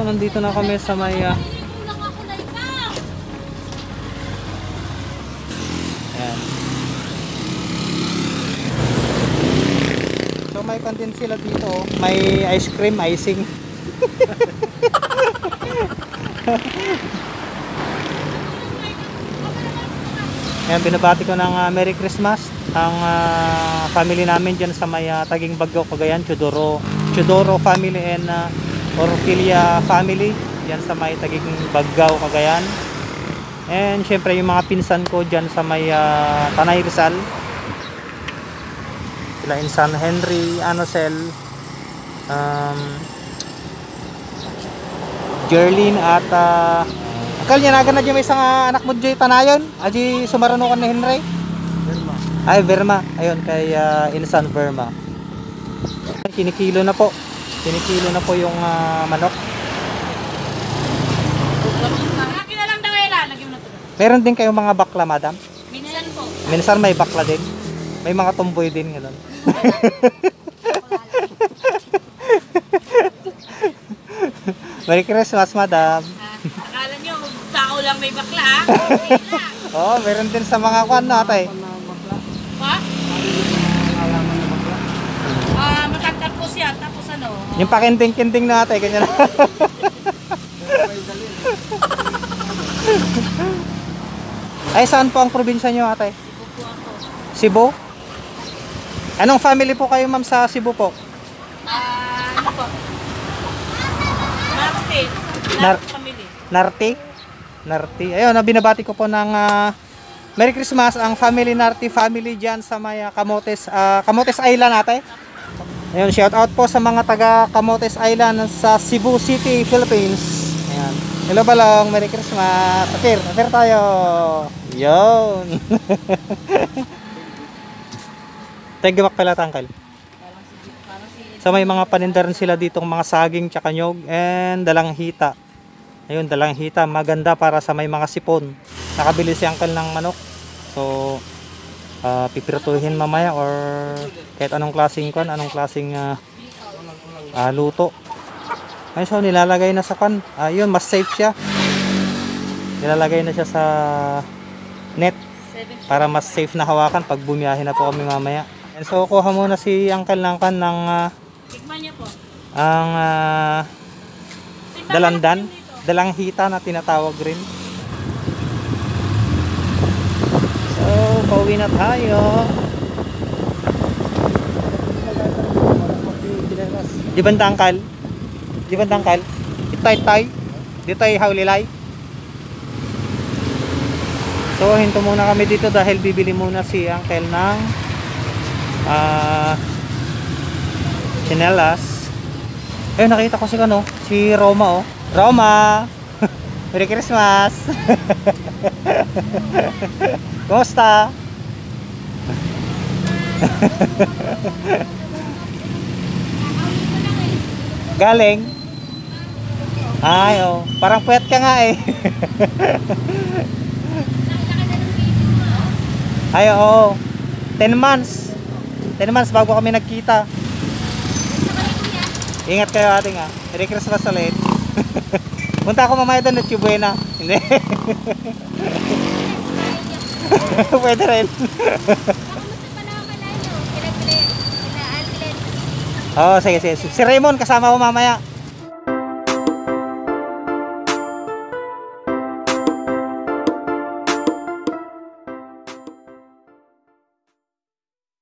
nandito na kami sa may ayan. So may content sila dito, may ice cream, icing. Ayan, binabati ko ng Merry Christmas ang family namin dyan sa may Taguig Bagyo, Cagayan, Chodoro family and Orfilia family dyan sa may Taguig Bagyo, Cagayan. And syempre yung mga pinsan ko dyan sa may Tanay Rizal, sila in San Henry, Anocel, Jerlyn at akal niya nagan na dyan may isang anak mo dyan tanayon aji sumarano ka ni Henry Verma. Ay Verma, ayun kay Insan Verma. Kinikilo na po yung manok. Meron din kayong mga bakla, madam? Minsan po. Minsan may bakla din, may mga tumboy din gano'n. Merry Christmas, madam. Akala nyo, tao lang may bakla, ha? Oo, meron din sa mga kwan natin. Ha? Matangkad po siya, tapos ano? Yung pakinting-kinting natin, ganyan na. Ay, saan po ang probinsya nyo, ate? Cebu po ako. Cebu? Anong family po kayo, ma'am, sa Cebu po? Ano po? Marte. Family. Narti. Ayun, binabati ko po ng Merry Christmas ang family Narti family dyan sa may Camotes Island, ate. Ayun, shout out po sa mga taga Camotes Island sa Cebu City, Philippines. Ayan. Hello balong, Merry Christmas. Apir tayo. Yun. Tagabak pala tangkal. So may mga paninda rin sila ditong mga saging tsaka nyog and dalang hita. Ayun, dalang hita, maganda para sa may mga sipon. Nakabili si uncle ng manok. So pipirtuhin mamaya or kahit anong klaseng luto. Ayun, so nilalagay na sa pan. Ayun, mas safe siya. Nilalagay na siya sa net para mas safe na hawakan pag bumiyahe na po kami mamaya. And so kuha muna si uncle ng kan ng Tikman niya po. ang dalandan, dalang hita na tinatawag rin. So pauwi na tayo. Di ba tangkal? Itay di tayo haulilay. So hinto muna kami dito dahil bibili muna si uncle ng chinelas. Ayun, nakita ko si Roma, oh. Roma! Merry Christmas! Kumusta? Galing? Ay, oh. Parang puyat ka nga eh. Ay, oo. 10 months. 10 months bago kami nagkita. Ingat kayo ating Merry Christmas ulit. Punta ako mamaya doon at Buena. Hindi. Pwede rin. Oo, sige. Si Raymond kasama ko mamaya.